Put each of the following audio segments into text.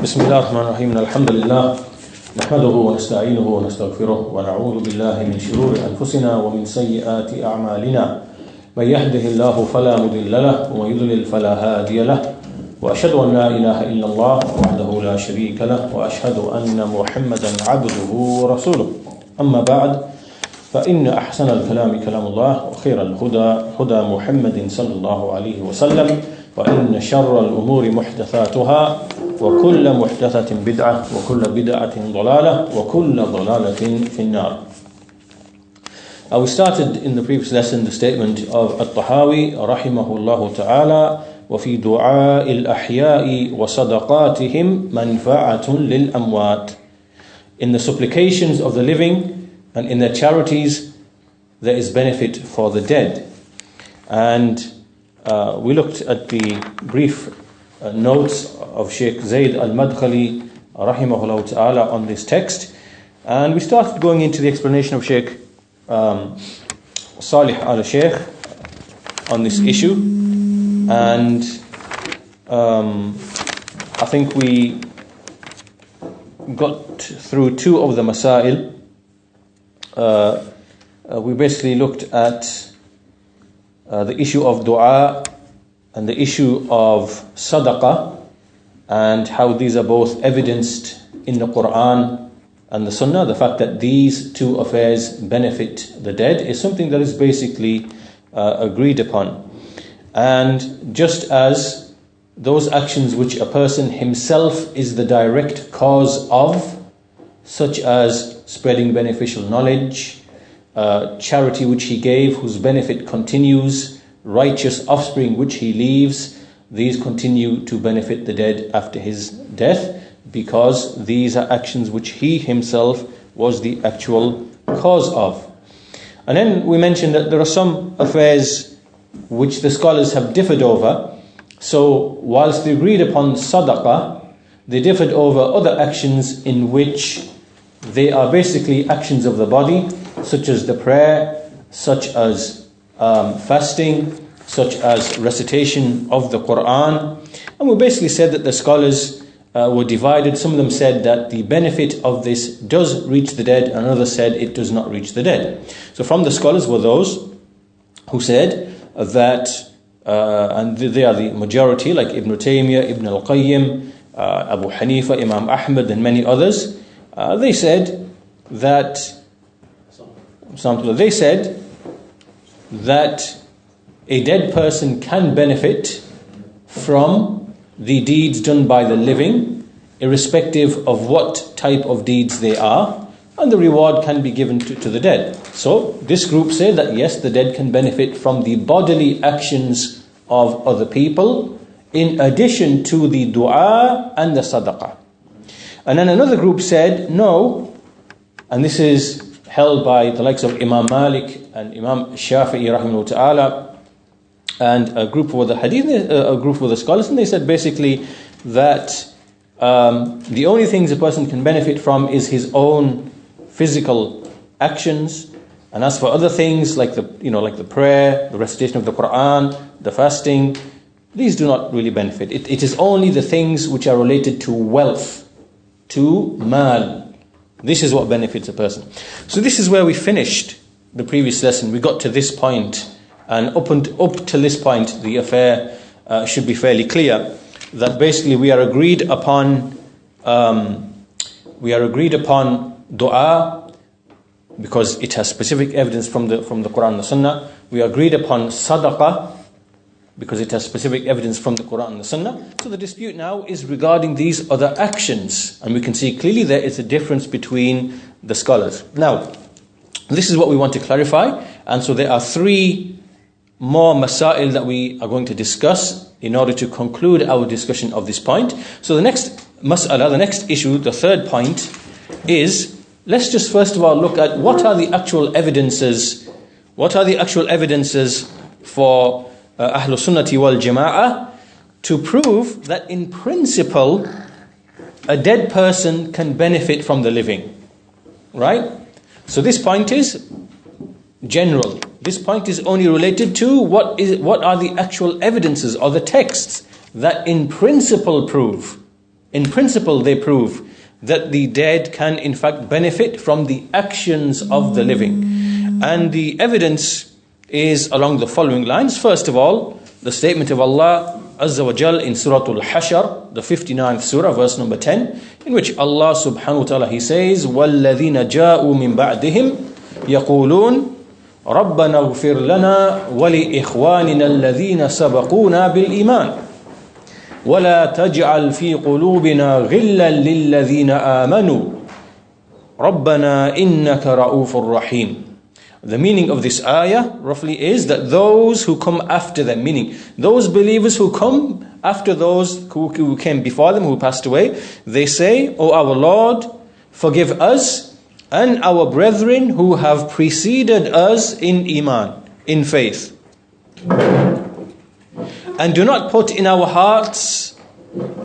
بسم الله الرحمن الرحيم الحمد لله نحمده ونستعينه ونستغفره ونعوذ بالله من شرور أنفسنا ومن سيئات أعمالنا من يهده الله فلا مضل له ومن يضلل فلا هادي له وأشهد أن لا إله إلا الله وحده لا شريك له وأشهد أن محمدا عبده ورسوله أما بعد فإن أحسن الكلام كلام الله وخير الهدى هدى محمد صلى الله عليه وسلم وإن شر الأمور محدثاتها وكل محدثة بدعة وكل بدعة ضلالة وكل ضلالة في النار. We started in the previous lesson the statement of At-Tahawi رحمه الله تعالى وفي دعاء الأحياء وصدقاتهم منفعة للأموات. In the supplications of the living and in their charities there is benefit for the dead. And we looked at the brief notes of Sheikh Zayd al-Madkhali rahimahullah ta'ala on this text, and we started going into the explanation of Sheikh Salih al-Sheikh on this issue, and I think we got through two of the masail. We basically looked at the issue of dua and the issue of sadaqah, and how these are both evidenced in the Quran and the Sunnah. The fact that these two affairs benefit the dead is something that is basically agreed upon. And just as those actions which a person himself is the direct cause of, such as spreading beneficial knowledge, charity which he gave, whose benefit continues, righteous offspring which he leaves, these continue to benefit the dead after his death, because these are actions which he himself was the actual cause of. And then we mentioned that there are some affairs which the scholars have differed over. So whilst they agreed upon sadaqah, they differed over other actions in which they are basically actions of the body, such as the prayer, such as fasting, such as recitation of the Quran. And we basically said that the scholars were divided. Some of them said that the benefit of this does reach the dead, and others said it does not reach the dead. So from the scholars were those who said that, and they are the majority, like Ibn Taymiyyah, Ibn al-Qayyim, Abu Hanifa, Imam Ahmad, and many others. They said that a dead person can benefit from the deeds done by the living, irrespective of what type of deeds they are, and the reward can be given to the dead. So this group say that yes, the dead can benefit from the bodily actions of other people, in addition to the dua and the sadaqah. And then another group said no, and this is held by the likes of Imam Malik and Imam Shafi'i rahimahullah ta'ala, and a group of the hadith, a group of the scholars, and they said basically that the only things a person can benefit from is his own physical actions, and as for other things like the prayer, the recitation of the Quran, the fasting, these do not really benefit. It is only the things which are related to wealth, to mal. This is what benefits a person. So this is where we finished the previous lesson. We got to this point, and up to this point, the affair should be fairly clear. That basically we are agreed upon dua because it has specific evidence from the Quran and the Sunnah. We are agreed upon sadaqah because it has specific evidence from the Quran and the Sunnah. So the dispute now is regarding these other actions, and we can see clearly there is a difference between the scholars. Now, this is what we want to clarify, and so there are three more masail that we are going to discuss in order to conclude our discussion of this point. So the next mas'ala, the next issue, the third point is, let's just first of all look at what are the actual evidences for Ahlul Sunnati wal Jama'ah to prove that in principle a dead person can benefit from the living. Right? So this point is general. This point is only related to what are the actual evidences or the texts that in principle prove In principle, they prove that the dead can in fact benefit from the actions of the living. And the evidence is along the following lines. First of all, the statement of Allah Azza wa Jal in Surah Al-Hashr, the 59th surah, verse number 10, in which Allah subhanahu wa ta'ala, He says, وَالَّذِينَ جَاءُوا مِن بَعْدِهِمْ يَقُولُونَ رَبَّنَا اغْفِرْ لَنَا وَلِإِخْوَانِنَا الَّذِينَ سَبَقُونَا بِالْإِيمَانِ وَلَا تَجْعَلْ فِي قُلُوبِنَا غِلًّا لِلَّذِينَ آمَنُوا رَبَّنَا إِنَّكَ رَءُوفٌ رَحِيمٌ. The meaning of this ayah roughly is that those who come after them, meaning those believers who come after those who came before them, who passed away, they say, O our Lord, forgive us and our brethren who have preceded us in Iman, in faith. And do not put in our hearts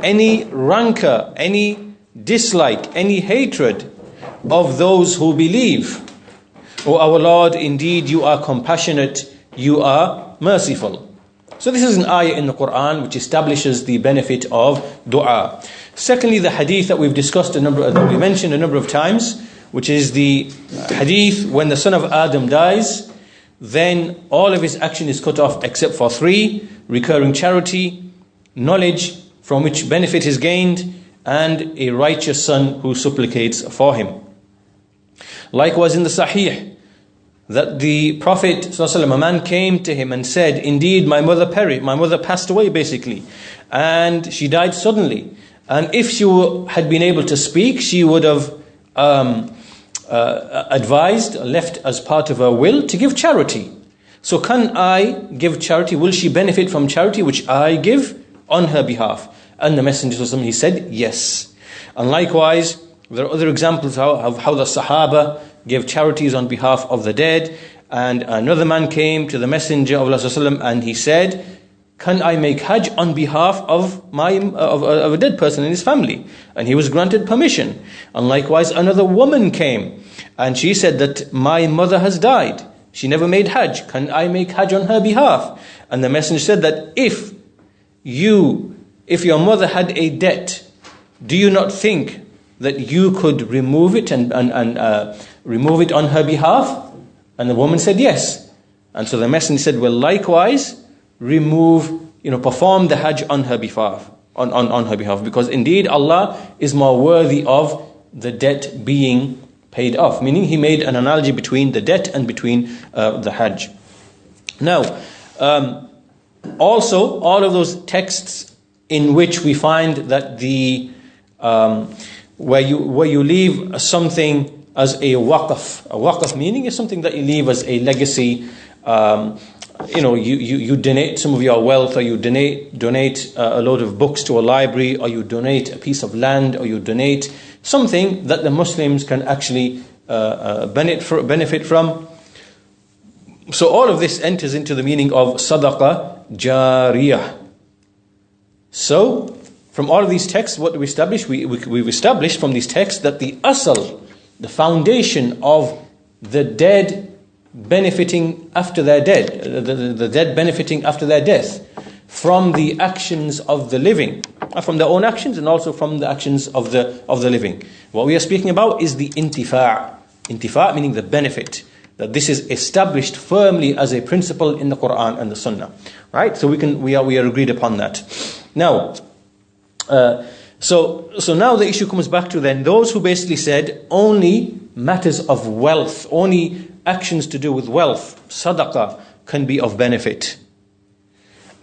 any rancor, any dislike, any hatred of those who believe. O our Lord, indeed you are compassionate, you are merciful. So this is an ayah in the Quran which establishes the benefit of dua. Secondly, the hadith that we've discussed that we mentioned a number of times, which is the hadith when the son of Adam dies, then all of his action is cut off except for three: recurring charity, knowledge from which benefit is gained, and a righteous son who supplicates for him. Likewise in the Sahih, that the Prophet ﷺ, a man came to him and said, indeed my mother passed away basically, and she died suddenly, and if she had been able to speak, she would have advised, left as part of her will, to give charity. So can I give charity? Will she benefit from charity which I give on her behalf? And the Messenger ﷺ, he said yes. And likewise, there are other examples of how the Sahaba gave charities on behalf of the dead. And another man came to the Messenger of Allah ﷺ and he said, can I make Hajj on behalf of a dead person in his family? And he was granted permission. And likewise another woman came and she said that my mother has died. She never made Hajj. Can I make Hajj on her behalf? And the Messenger said that if your mother had a debt, do you not think that you could remove it and remove it on her behalf? And the woman said yes. And so the Messenger said, well, likewise, perform the Hajj on her behalf, on her behalf, because indeed Allah is more worthy of the debt being paid off. Meaning he made an analogy between the debt and between the Hajj. Now, also all of those texts in which we find that the where you leave something as a waqf meaning is something that you leave as a legacy. You donate some of your wealth, or you donate a load of books to a library, or you donate a piece of land, or you donate something that the Muslims can actually benefit from. So all of this enters into the meaning of sadaqah jariyah. So from all of these texts, what do we establish? We've established from these texts that the asal, the foundation of the dead benefiting after their dead, the dead benefiting after their death, from the actions of the living, from their own actions and also from the actions of the living. What we are speaking about is the intifa' meaning the benefit, that this is established firmly as a principle in the Quran and the Sunnah, right? So we are agreed upon that. Now, so now the issue comes back to then those who basically said only matters of wealth, only actions to do with wealth, sadaqah, can be of benefit.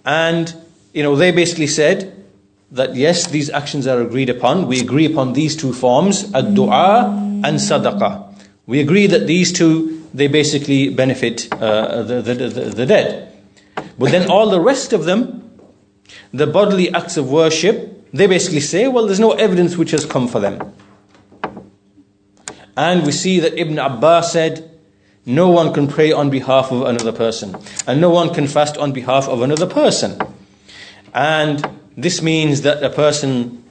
And they basically said that yes, these actions are agreed upon. We agree upon these two forms, ad-du'a and sadaqah. We agree that these two, they basically benefit the dead. But then all the rest of them, the bodily acts of worship, they basically say, well, there's no evidence which has come for them. And we see that Ibn Abbas said, no one can pray on behalf of another person, and no one can fast on behalf of another person. And this means that a person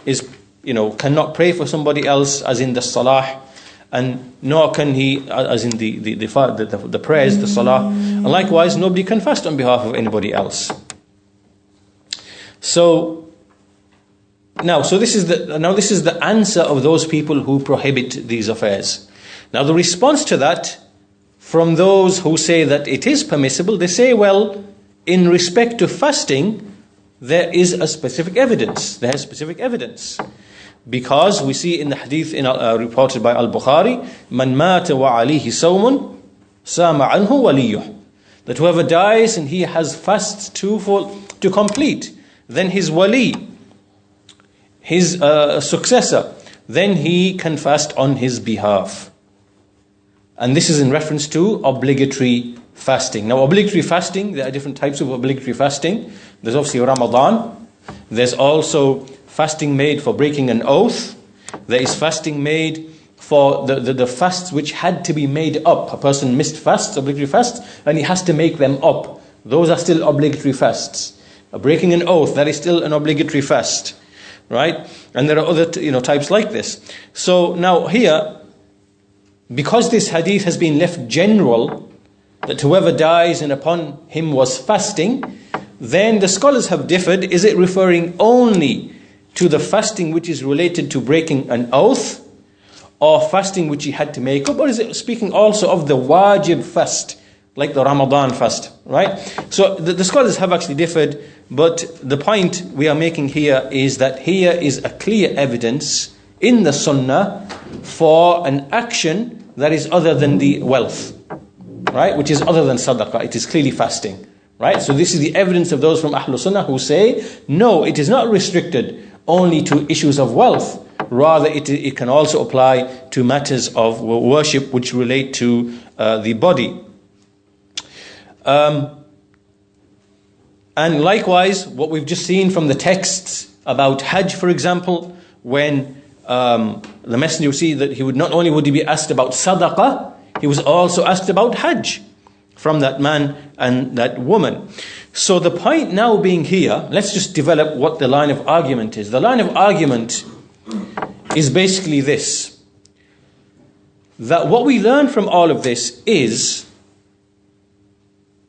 cannot pray for somebody else, as in the salah, and nor can he, as in the prayers, the salah. And likewise, nobody can fast on behalf of anybody else. So Now, so this is the answer of those people who prohibit these affairs. Now, the response to that from those who say that it is permissible, they say, well, in respect to fasting, there is a specific evidence. There is specific evidence. Because we see in the hadith reported by Al-Bukhari, Man mata wa alayhi sawmun, sama anhu waliyuh. That whoever dies and he has fasts to complete, then his wali, his successor, then he can fast on his behalf. And this is in reference to obligatory fasting. Now, obligatory fasting, there are different types of obligatory fasting. There's obviously Ramadan. There's also fasting made for breaking an oath. There is fasting made for the fasts which had to be made up. A person missed fasts, obligatory fasts, and he has to make them up. Those are still obligatory fasts. Breaking an oath, that is still an obligatory fast. Right? And there are other types like this. So now here, because this hadith has been left general, that whoever dies and upon him was fasting, then the scholars have differed. Is it referring only to the fasting which is related to breaking an oath, or fasting which he had to make up, or is it speaking also of the wajib fast, like the Ramadan fast, right? So the scholars have actually differed, but the point we are making here is that here is a clear evidence in the Sunnah for an action that is other than the wealth, right? Which is other than sadaqah. It is clearly fasting, right? So this is the evidence of those from Ahlul Sunnah who say, no, it is not restricted only to issues of wealth. Rather, it can also apply to matters of worship which relate to the body. And likewise, what we've just seen from the texts about Hajj, for example, when the messenger, you see that he would not only would he be asked about sadaqah, he was also asked about Hajj from that man and that woman. So the point now being here, let's just develop what the line of argument is. The line of argument is basically this: that what we learn from all of this is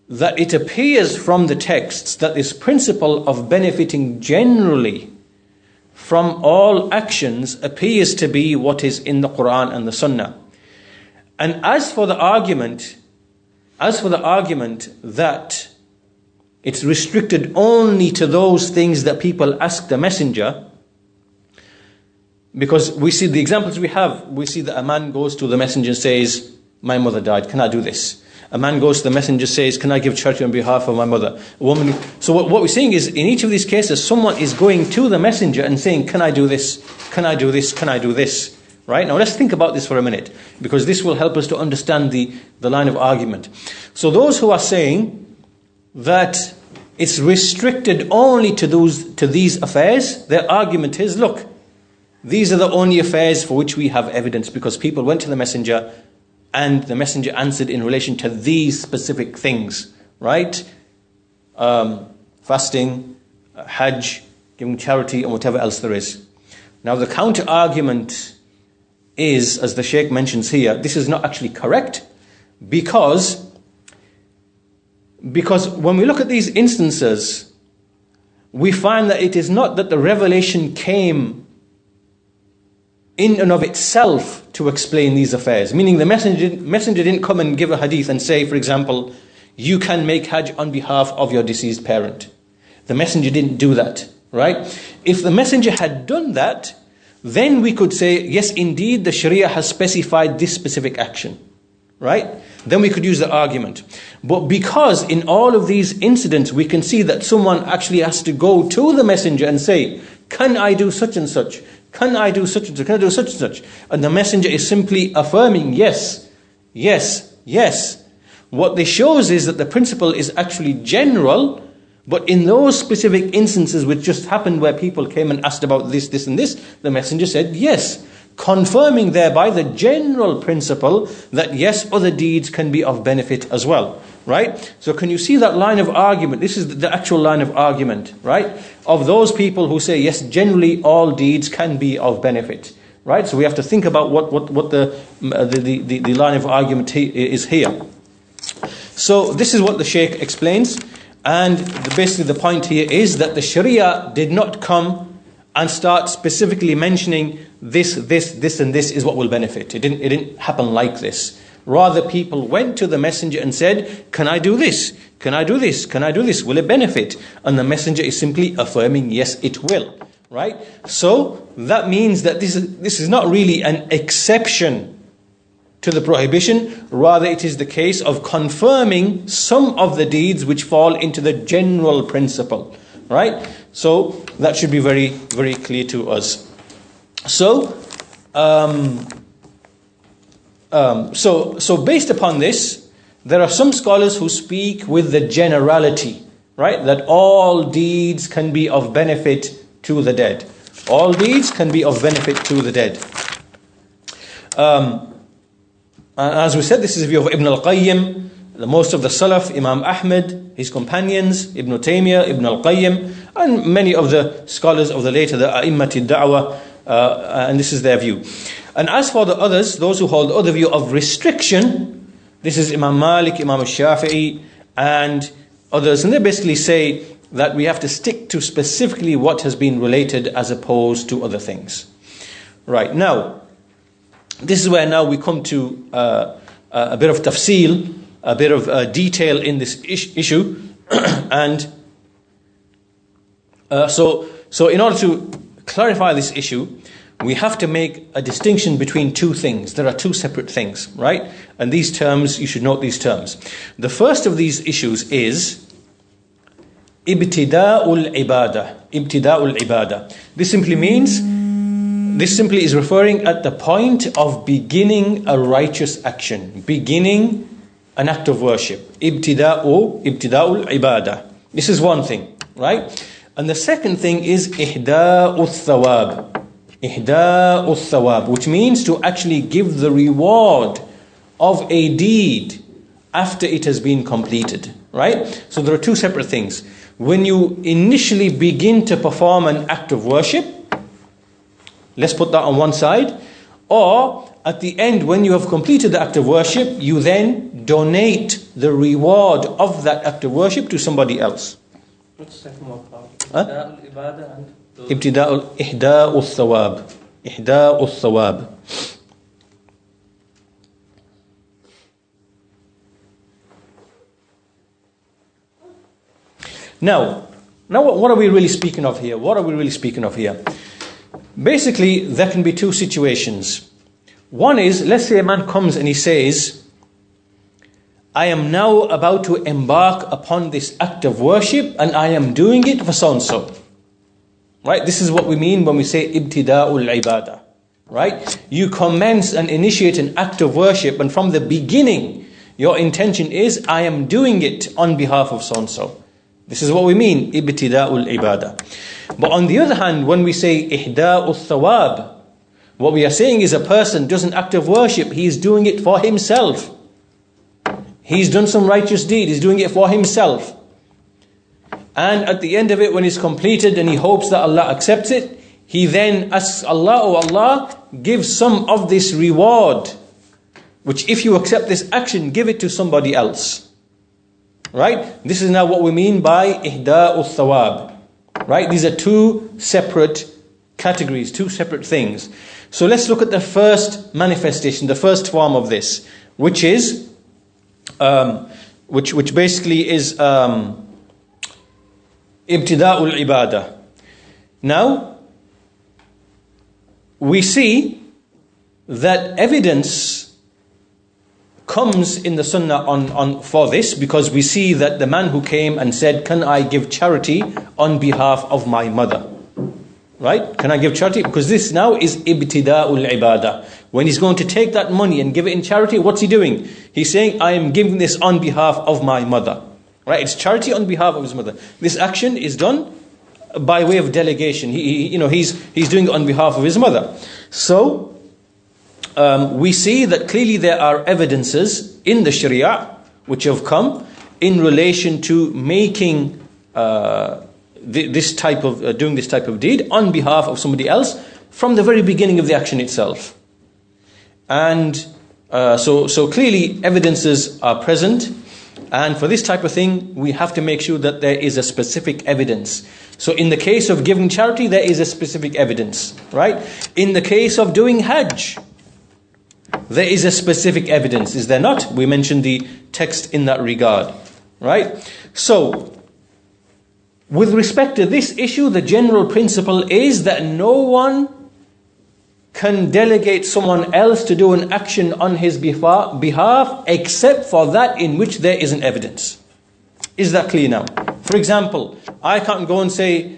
that it appears from the texts that this principle of benefiting generally from all actions appears to be what is in the Quran and the Sunnah. And as for the argument that it's restricted only to those things that people ask the messenger, because we see the examples we see that a man goes to the messenger and says, my mother died, can I do this? A man goes to the messenger and says, can I give charity on behalf of my mother? A woman. So what we're saying is, in each of these cases, someone is going to the messenger and saying, can I do this? Can I do this? Can I do this? Right? Now let's think about this for a minute, because this will help us to understand the line of argument. So those who are saying that it's restricted only to these affairs, their argument is, look, these are the only affairs for which we have evidence, because people went to the messenger and the messenger answered in relation to these specific things, right? Fasting, Hajj, giving charity, and whatever else there is. Now the counter argument is, as the Shaykh mentions here, this is not actually correct, because when we look at these instances, we find that it is not that the revelation came in and of itself to explain these affairs. Meaning the messenger didn't come and give a hadith and say, for example, you can make Hajj on behalf of your deceased parent. The messenger didn't do that, right? If the messenger had done that, then we could say, yes, indeed, the Sharia has specified this specific action, right? Then we could use the argument. But because in all of these incidents, we can see that someone actually has to go to the messenger and say, can I do such and such? Can I do such and such? Can I do such and such? And the messenger is simply affirming, yes, yes, yes. What this shows is that the principle is actually general, but in those specific instances which just happened where people came and asked about this, this and this, the messenger said yes, confirming thereby the general principle that yes, other deeds can be of benefit as well, right? So can you see that line of argument? This is the actual line of argument, right? Of those people who say yes, generally all deeds can be of benefit, right? So we have to think about what the line of argument is here. So this is what the Shaykh explains, and basically the point here is that the Sharia did not come and start specifically mentioning this, and this is what will benefit. It didn't happen like this. Rather, people went to the messenger and said, can I do this? Can I do this? Can I do this? Will it benefit? And the messenger is simply affirming, yes, it will. Right? So that means that this is not really an exception to the prohibition. Rather, it is the case of confirming some of the deeds which fall into the general principle. Right? So that should be very, very clear to us. So based upon this, there are some scholars who speak with the generality, right? That all deeds can be of benefit to the dead. All deeds can be of benefit to the dead. As we said, this is the view of Ibn al-Qayyim, most of the Salaf, Imam Ahmed, his companions, Ibn Taymiyyah, Ibn al-Qayyim, and many of the scholars of the later, the A'immat al-Da'wah, and this is their view. And as for the others, those who hold the other view of restriction, this is Imam Malik, Imam al-Shafi'i, and others, and they basically say that we have to stick to specifically what has been related as opposed to other things. Right, now, this is where now we come to a bit of tafsil, a bit of detail in this issue. And so in order to clarify this issue, we have to make a distinction between two things. There are two separate things, right? And these terms, you should note these terms. The first of these issues is ibtida'ul ibadah. Ibtida'ul ibadah. This simply is referring at the point of beginning a righteous action, beginning an act of worship. Ibtida'ul ibadah. This is one thing, right? And the second thing is ihda'ul thawab. Ihda'ul thawab, which means to actually give the reward of a deed after it has been completed, right? So there are two separate things. When you initially begin to perform an act of worship, let's put that on one side, or at the end when you have completed the act of worship, you then donate the reward of that act of worship to somebody else. What's the second one part? Ibtida'ul ibadah and ihda'ul thawab. Ihda'ul thawab. Now what are we really speaking of here? What are we really speaking of here? Basically, there can be two situations. One is, let's say a man comes and he says, I am now about to embark upon this act of worship and I am doing it for so-and-so. Right? This is what we mean when we say ibtida'ul ibadah. Right? You commence and initiate an act of worship, and from the beginning, your intention is, I am doing it on behalf of so-and-so. This is what we mean, ibtida'ul ibadah. But on the other hand, when we say ihda'ul thawab, what we are saying is a person does an act of worship, he is doing it for himself. He's done some righteous deed, he's doing it for himself. And at the end of it, when it's completed and he hopes that Allah accepts it, he then asks Allah, oh Allah, give some of this reward, which if you accept this action, give it to somebody else. Right? This is now what we mean by ihda'ul thawab. Right? These are two separate categories, two separate things. So let's look at the first manifestation, the first form of this, which is, which basically is ibtida'ul ibadah. Now, we see that evidence comes in the sunnah on for this, because we see that the man who came and said, can I give charity on behalf of my mother? Right? Can I give charity? Because this now is ibtida'ul ibadah. When he's going to take that money and give it in charity, what's he doing? He's saying, I am giving this on behalf of my mother. Right? It's charity on behalf of his mother. This action is done by way of delegation. He's doing it on behalf of his mother. So we see that clearly there are evidences in the Sharia which have come in relation to making doing this type of deed on behalf of somebody else from the very beginning of the action itself. And so clearly evidences are present, And for this type of thing, we have to make sure that there is a specific evidence. So in the case of giving charity, there is a specific evidence, right? In the case of doing Hajj, there is a specific evidence, is there not? We mentioned the text in that regard, right? So, with respect to this issue, the general principle is that no one can delegate someone else to do an action on his behalf except for that in which there is an evidence. Is that clear now? For example, I can't go and say,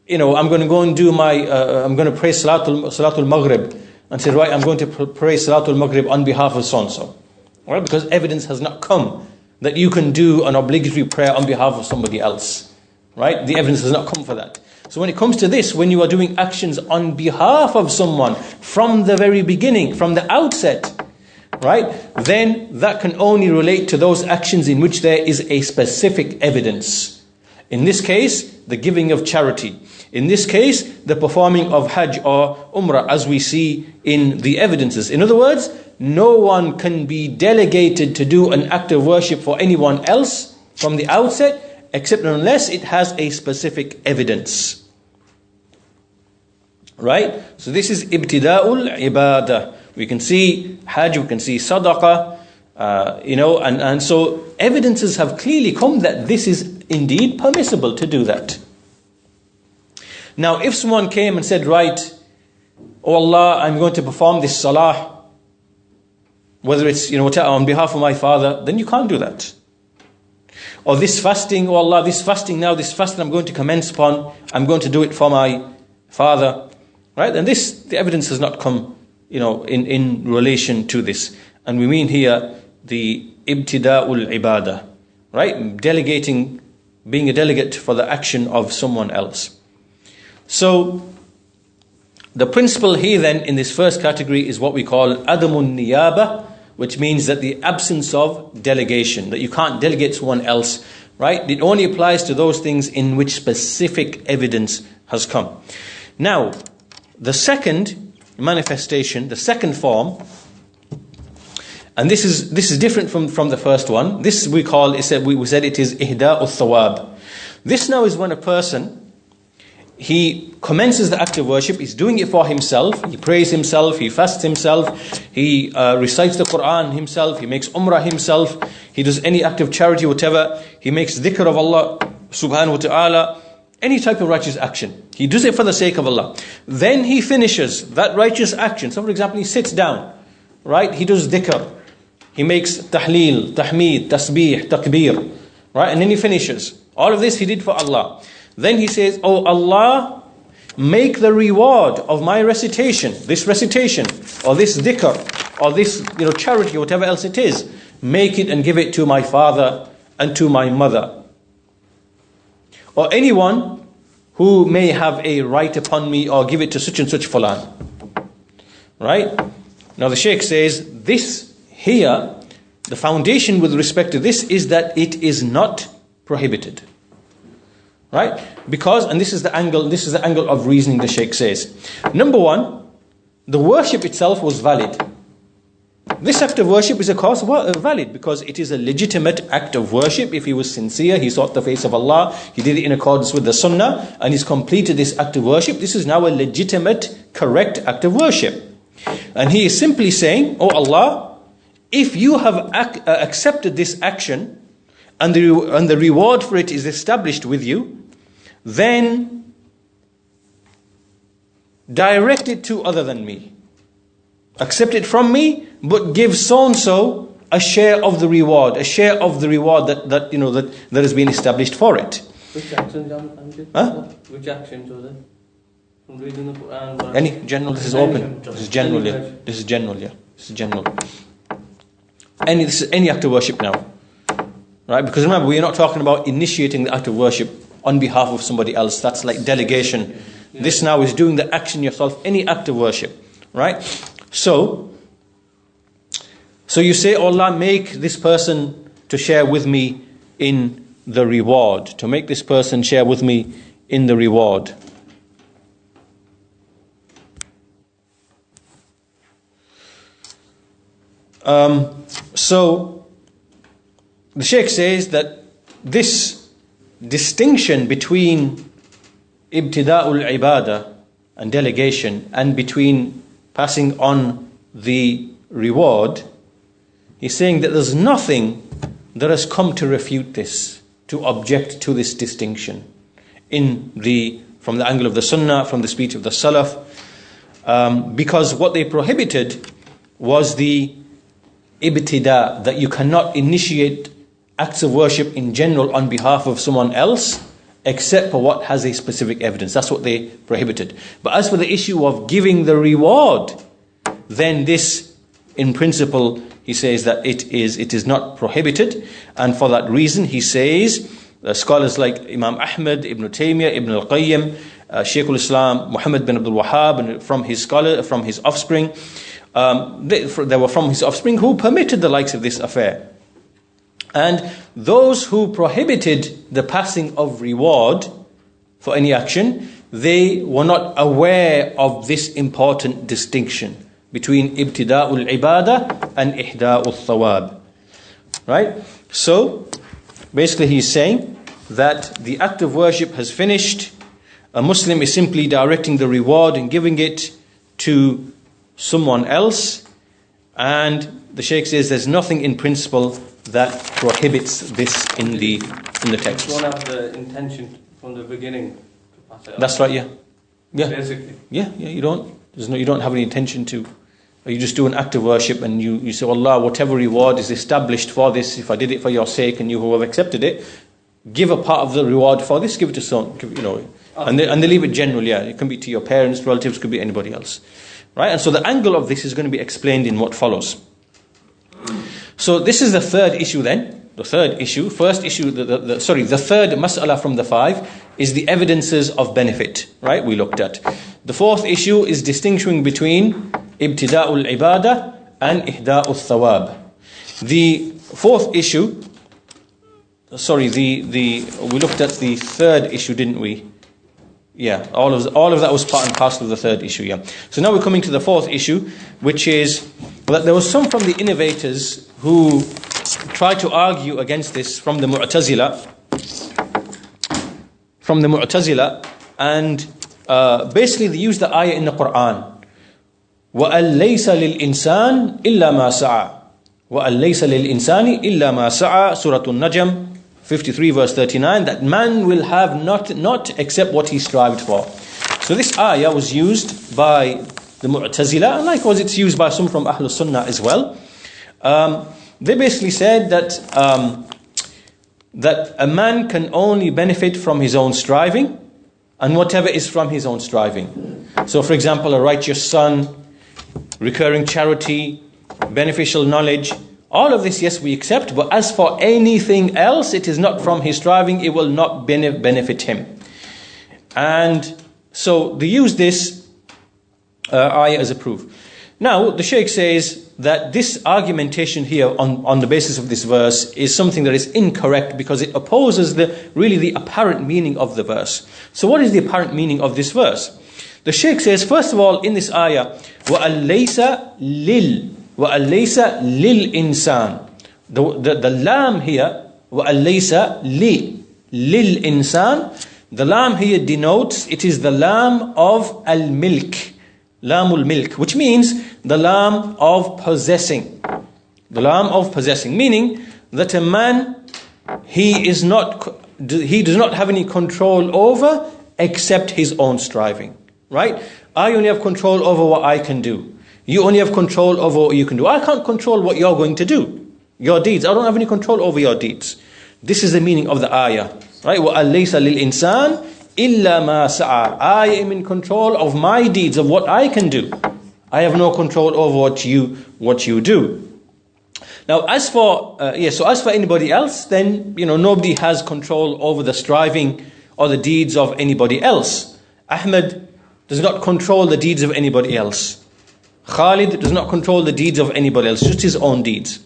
I'm going to go and do I'm going to pray Salatul Maghrib and say, right, I'm going to pray Salatul Maghrib on behalf of so-and-so. All right, because evidence has not come that you can do an obligatory prayer on behalf of somebody else. Right? The evidence has not come for that. So when it comes to this, when you are doing actions on behalf of someone from the very beginning, from the outset, right, then that can only relate to those actions in which there is a specific evidence. In this case, the giving of charity. In this case, the performing of Hajj or Umrah, as we see in the evidences. In other words, no one can be delegated to do an act of worship for anyone else from the outset, except unless it has a specific evidence. Right? So this is ibtida'ul ibadah. We can see Hajj, we can see sadaqah, and so evidences have clearly come that this is indeed permissible to do that. Now, if someone came and said, right, oh Allah, I'm going to perform this salah, whether it's, on behalf of my father, then you can't do that. Or this fasting, oh Allah, this fasting I'm going to commence upon, I'm going to do it for my father. Right? And the evidence has not come, in relation to this. And we mean here the ibtida'ul ibadah. Right? Delegating, being a delegate for the action of someone else. So, the principle here then in this first category is what we call adamun niyaba, which means that the absence of delegation, that you can't delegate to someone else, right? It only applies to those things in which specific evidence has come. Now, the second manifestation, the second form, and this is different from the first one. This we said it is ihda'u thawab. This now is when a person, he commences the act of worship, he's doing it for himself, he prays himself, he fasts himself, he recites the Quran himself, he makes umrah himself, he does any act of charity, whatever, he makes dhikr of Allah subhanahu wa ta'ala, any type of righteous action. He does it for the sake of Allah. Then he finishes that righteous action. So for example, he sits down, right? He does dhikr, he makes tahleel, tahmeed, tasbih, takbir, right? And then he finishes. All of this he did for Allah. Then he says, oh Allah, make the reward of my recitation, or this dhikr, or this charity, or whatever else it is, make it and give it to my father and to my mother. Or anyone who may have a right upon me, or give it to such and such fulan. Right? Now the Shaykh says, this here, the foundation with respect to this is that it is not prohibited. Right? Because, and this is the angle of reasoning the Shaykh says. Number one, the worship itself was valid. This act of worship is of course valid because it is a legitimate act of worship. If he was sincere, he sought the face of Allah, he did it in accordance with the sunnah, and he's completed this act of worship. This is now a legitimate, correct act of worship. And he is simply saying, oh Allah, if you have accepted this action, and the reward for it is established with you, then direct it to other than me. Accept it from me, but give so-and-so a share of the reward, that has been established for it. Which actions, Huh? Which actions was it? From reading the Quran? Any general, this is open. This is general, yeah. This is general, yeah. This is general. This is any act of worship now. Right? Because remember, we are not talking about initiating the act of worship on behalf of somebody else. That's like delegation. Yeah. This now is doing the action yourself, any act of worship. Right? So you say, oh Allah, make this person to share with me in the reward. To make this person share with me in the reward. the Shaykh says that this distinction between ibtida'ul ibadah and delegation and between passing on the reward, he's saying that there's nothing that has come to refute this, to object to this distinction from the angle of the Sunnah, from the speech of the Salaf, because what they prohibited was the ibtida', that you cannot initiate acts of worship in general on behalf of someone else except for what has a specific evidence. That's what they prohibited. But as for the issue of giving the reward, then this, in principle, he says that it is not prohibited, and for that reason he says scholars like Imam Ahmad, Ibn Taymiyyah, Ibn al-Qayyim, Shaykh al-Islam, Muhammad bin Abdul Wahhab, and from his offspring, they were from his offspring who permitted the likes of this affair. And those who prohibited the passing of reward for any action, they were not aware of this important distinction between ibtida'ul ibadah and ihda'ul thawab. Right? So, basically he's saying that the act of worship has finished. A Muslim is simply directing the reward and giving it to someone else. And the Shaykh says there's nothing in principle that prohibits this in the text. You don't have the intention from the beginning to pass it on. That's right, yeah. Basically. Yeah, you don't. You don't have any intention to. You just do an act of worship and you say, Allah, whatever reward is established for this, if I did it for your sake and you who have accepted it, give a part of the reward for this, give it to someone, and they leave it general, yeah. It can be to your parents, relatives, could be anybody else. Right? And so the angle of this is going to be explained in what follows. So this is the third issue then. The third issue. First issue, the third mas'ala from the 5 is the evidences of benefit. Right? We looked at. The fourth issue is distinguishing between ibtida'ul ibadah and ihda'ul thawab. The fourth issue, we looked at the third issue, didn't we? Yeah, all of that was part and parcel of the third issue, yeah. So now we're coming to the fourth issue, which is that there was some from the innovators who tried to argue against this from the Mu'tazila, and basically they used the ayah in the Quran. وَأَن لَيْسَ لِلْإِنسَانِ إِلَّا مَا سَعَى وَأَن لَيْسَ لِلْإِنسَانِ إِلَّا مَا سَعَى Surah An-Najm 53 verse 39, that man will have not except what he strived for. So this ayah was used by the Mu'tazila, and likewise it's used by some from Ahlul Sunnah as well. They basically said that a man can only benefit from his own striving and whatever is from his own striving. So for example, a righteous son, recurring charity, beneficial knowledge, all of this, yes, we accept, but as for anything else, it is not from his striving, it will not benefit him. And so they use this ayah as a proof. Now, the Shaykh says that this argumentation here on the basis of this verse is something that is incorrect because it opposes the apparent meaning of the verse. So what is the apparent meaning of this verse? The Shaykh says, first of all, in this ayah, وَأَن لَيْسَ لِلْإِنسَانِ The lam here, وَأَن لَيْسَ لِلْإِنسَانِ, the lam here denotes, it is the lam of al-milk, lamul milk, which means the lam of possessing. The lam of possessing, meaning that a man, he does not have any control over except his own striving. Right? I only have control over what I can do. You only have control over what you can do. I can't control what you're going to do. Your deeds. I don't have any control over your deeds. This is the meaning of the ayah. Right? وَأَن لَيْسَ لِلْإِنسَانِ إِلَّا مَا سَعَى. I am in control of my deeds, of what I can do. I have no control over what you do. Now, as for anybody else, then nobody has control over the striving or the deeds of anybody else. Ahmed does not control the deeds of anybody else. Khalid does not control the deeds of anybody else, just his own deeds.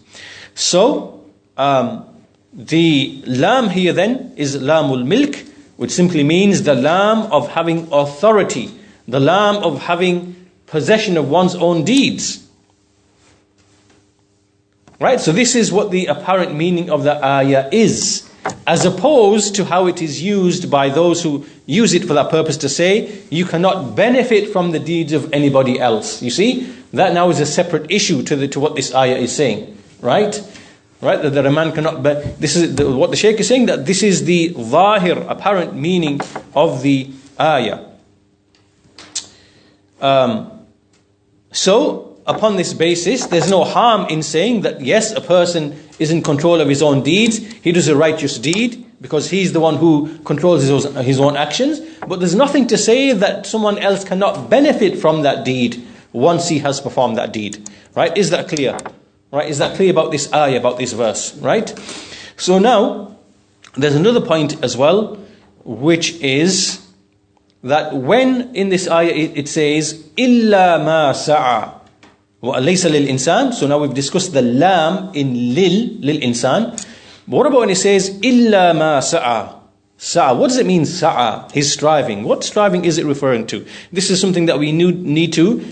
So, the lam here then is lamul milk, which simply means the lam of having authority, the lam of having possession of one's own deeds. Right? So this is what the apparent meaning of the ayah is, as opposed to how it is used by those who use it for that purpose to say, you cannot benefit from the deeds of anybody else. You see? That now is a separate issue to what this ayah is saying. Right? Right? That a man cannot, but this is what the Shaykh is saying, that this is the zahir, apparent meaning of the ayah. So, upon this basis, there's no harm in saying that yes, a person is in control of his own deeds. He does a righteous deed because he's the one who controls his own actions. But there's nothing to say that someone else cannot benefit from that deed once he has performed that deed. Right? Is that clear? Right? Is that clear about this ayah, about this verse? Right? So now, there's another point as well, which is that when in this ayah it says, إِلَّا مَا سَعَى وَأَلَيْسَ لِلْإِنسان. So now we've discussed the lam in lil insan. But what about when it says إِلَّا مَا سَعَى? Sa'a. What does it mean, sa'a? His striving. What striving is it referring to? This is something that we need to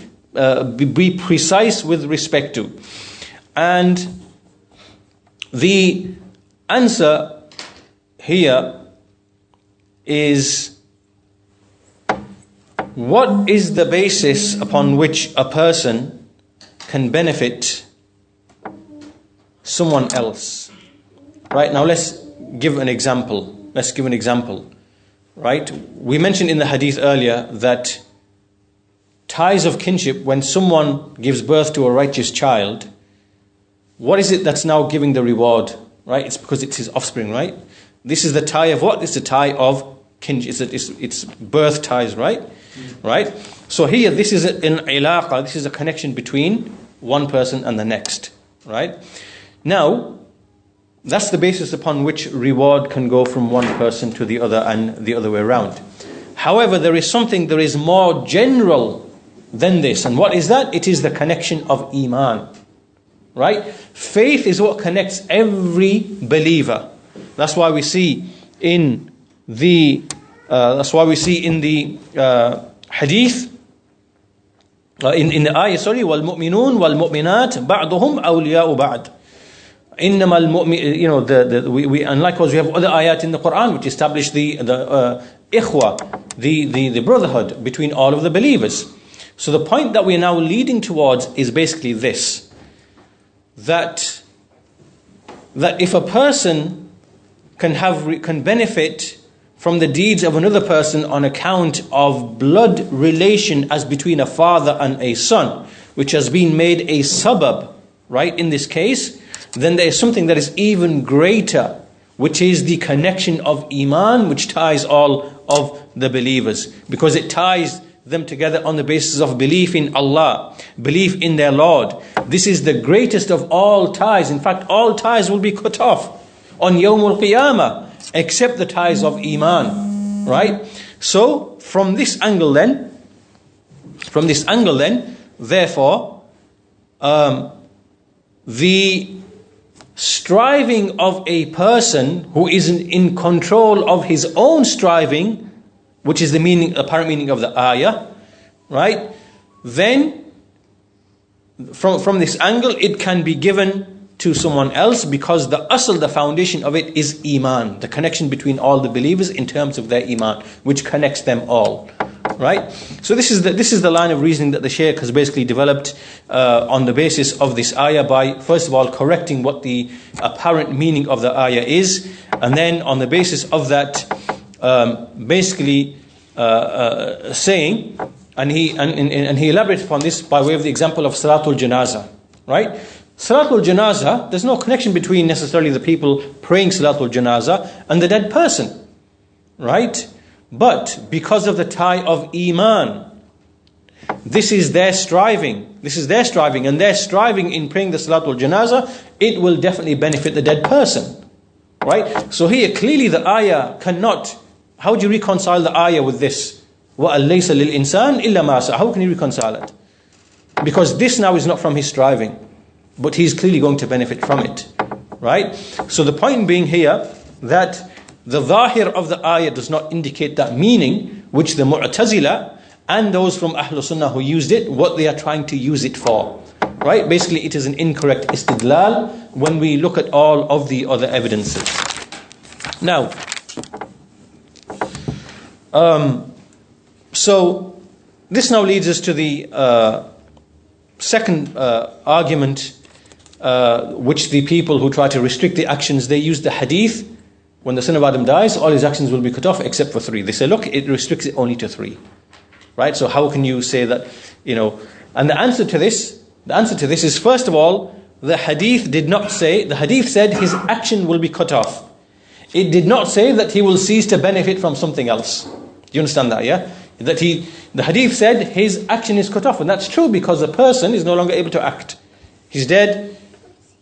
be precise with respect to. And the answer here is, what is the basis upon which a person can benefit someone else? Right, now let's give an example. Right, we mentioned in the hadith earlier that ties of kinship, when someone gives birth to a righteous child, what is it that's now giving the reward? Right, it's because it's his offspring, right? This is the tie of what? It's the tie of kinship. It's birth ties, right? Right? So here, this is an ilaqa, this is a connection between one person and the next, right? Now, that's the basis upon which reward can go from one person to the other and the other way around. However, there is more general than this. And what is that? It is the connection of iman, right? Faith is what connects every believer. That's why we see in the hadith, in the ayah, وَالْمُؤْمِنُونَ وَالْمُؤْمِنَاتِ بَعْضُهُمْ أَوْلِيَاءُ بَعْضٍ. إِنَّمَا الْمُؤْمِنُ, and likewise we have other ayat in the Quran which establish the ikhwa, the brotherhood between all of the believers. So the point that we are now leading towards is basically this, that if a person can benefit from the deeds of another person on account of blood relation as between a father and a son, which has been made a sabab, right, in this case, then there is something that is even greater, which is the connection of iman, which ties all of the believers, because it ties them together on the basis of belief in Allah, belief in their Lord. This is the greatest of all ties. In fact, all ties will be cut off on Yawm al-Qiyamah, except the ties of iman, right? So from this angle then, therefore, the striving of a person who isn't in control of his own striving, which is the apparent meaning of the ayah, right? Then from this angle, it can be given to someone else, because the foundation of it is iman, the connection between all the believers in terms of their iman, which connects them all, right? So this is the line of reasoning that the Shaykh has basically developed on the basis of this ayah, by first of all correcting what the apparent meaning of the ayah is, and then on the basis of that saying, and he elaborates upon this by way of the example of Salatul Janazah, right? Salatul Janazah, there's no connection between necessarily the people praying Salatul Janazah and the dead person, right? But because of the tie of iman, this is their striving, and their striving in praying the Salatul Janazah, it will definitely benefit the dead person, right? So here clearly the ayah cannot, how do you reconcile the ayah with this? وَأَلَّيْسَ لِلْإِنسَانِ إِلَّا مَا سَعَى. How can you reconcile it? Because this now is not from his striving, but he's clearly going to benefit from it, right? So the point being here, that the zahir of the ayah does not indicate that meaning, which the Mu'tazila and those from Ahlul Sunnah who used it, what they are trying to use it for, Right? Basically, it is an incorrect istidlal when we look at all of the other evidences. Now, so this now leads us to the second argument, which the people who try to restrict the actions, they use the hadith. When the son of Adam dies, all his actions will be cut off except for 3. They say, look, it restricts it only to 3. Right? So how can you say that, and the answer to this is, first of all, the hadith did not say, the hadith said his action will be cut off. It did not say that he will cease to benefit from something else. Do you understand that, yeah? The hadith said his action is cut off, and that's true because the person is no longer able to act. He's dead,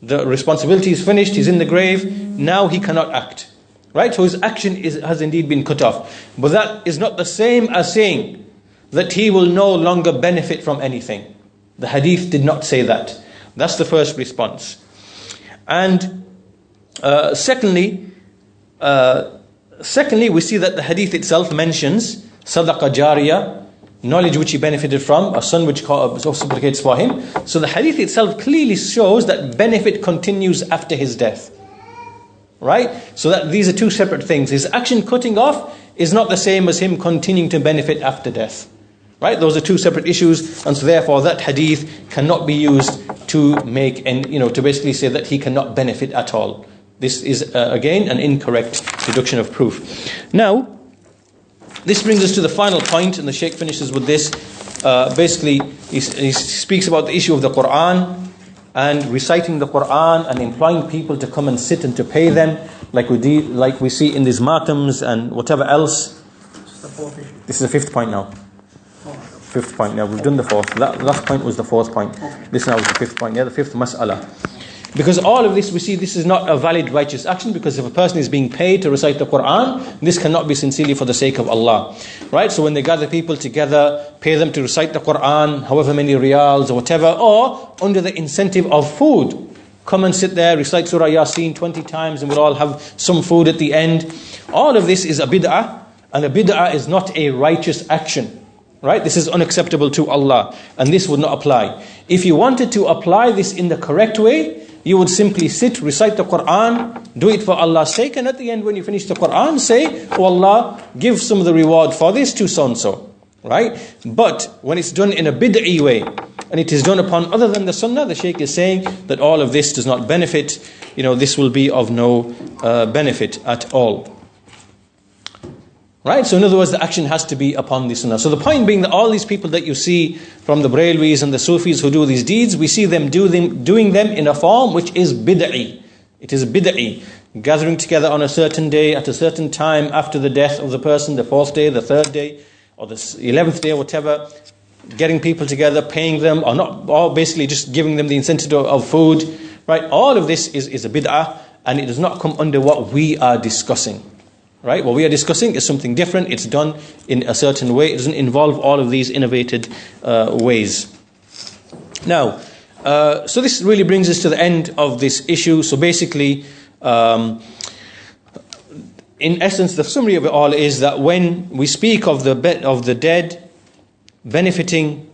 the responsibility is finished, he's in the grave, now he cannot act. Right? So his action has indeed been cut off. But that is not the same as saying that he will no longer benefit from anything. The hadith did not say that. That's the first response. And secondly, we see that the hadith itself mentions sadaqah jariyah, knowledge which he benefited from, a son which supplicates for him. So the hadith itself clearly shows that benefit continues after his death. Right? So that these are two separate things. His action cutting off is not the same as him continuing to benefit after death. Right? Those are two separate issues, and so therefore that hadith cannot be used to make to basically say that he cannot benefit at all. This is again an incorrect deduction of proof. Now, this brings us to the final point, and the Shaykh finishes with this. Basically, he speaks about the issue of the Quran and reciting the Quran and employing people to come and sit and to pay them, like we see in these matams and whatever else. This is the fifth point now. Fifth point. Now we've done the fourth. That last point was the fourth point. This now is the fifth point. Yeah, the fifth mas'ala. Because all of this, we see this is not a valid righteous action, because if a person is being paid to recite the Quran, this cannot be sincerely for the sake of Allah. Right? So when they gather people together, pay them to recite the Quran, however many riyals or whatever, or under the incentive of food, come and sit there, recite Surah Yasin 20 times and we'll all have some food at the end. All of this is a bid'ah, and a bid'ah is not a righteous action. Right? This is unacceptable to Allah, and this would not apply. If you wanted to apply this in the correct way, you would simply sit, recite the Quran, do it for Allah's sake, and at the end when you finish the Quran, say, "Oh Allah, give some of the reward for this to so-and-so." Right? But when it's done in a bid'i way, and it is done upon other than the sunnah, the Shaykh is saying that all of this does not benefit, this will be of no benefit at all. Right? So in other words, the action has to be upon the sunnah. So the point being that all these people that you see from the Brailwis and the Sufis who do these deeds, we see them doing them in a form which is bid'i. It is bid'i. Gathering together on a certain day, at a certain time, after the death of the person, the 4th day, the 3rd day, or the 11th day, or whatever, getting people together, paying them, or basically just giving them the incentive of food. Right? All of this is a bid'ah, and it does not come under what we are discussing. Right? What we are discussing is something different. It's done in a certain way. It doesn't involve all of these innovated ways. Now, so this really brings us to the end of this issue. So basically, in essence, the summary of it all is that when we speak of the dead benefiting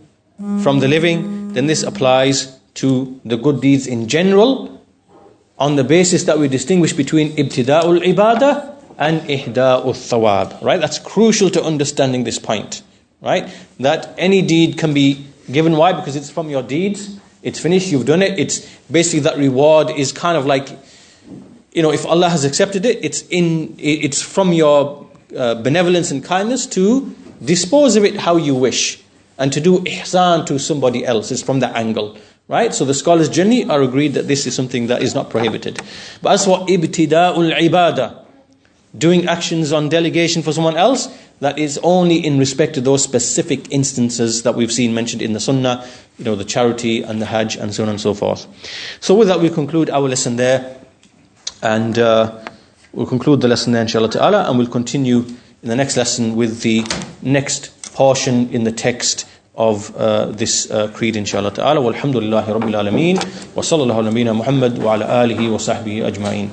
from the living, then this applies to the good deeds in general, on the basis that we distinguish between ibtida'ul ibadah and ihda'ul thawab. Right? That's crucial to understanding this point. Right? That any deed can be given. Why? Because it's from your deeds. It's finished. You've done it. It's basically that reward is kind of like, if Allah has accepted it, it's from your benevolence and kindness to dispose of it how you wish, and to do ihsan to somebody else is from that angle. Right? So the scholars generally are agreed that this is something that is not prohibited. But as for ibtida'ul ibadah, doing actions on delegation for someone else, that is only in respect to those specific instances that we've seen mentioned in the sunnah, the charity and the hajj and so on and so forth. So with that, we conclude our lesson there, and we'll conclude the lesson there inshallah ta'ala, and we'll continue in the next lesson with the next portion in the text of this creed inshallah ta'ala. Walhamdulillahi rabbil alameen, wa sallallahu ala nabiyyina Muhammad wa ala alihi wa sahbihi ajma'in.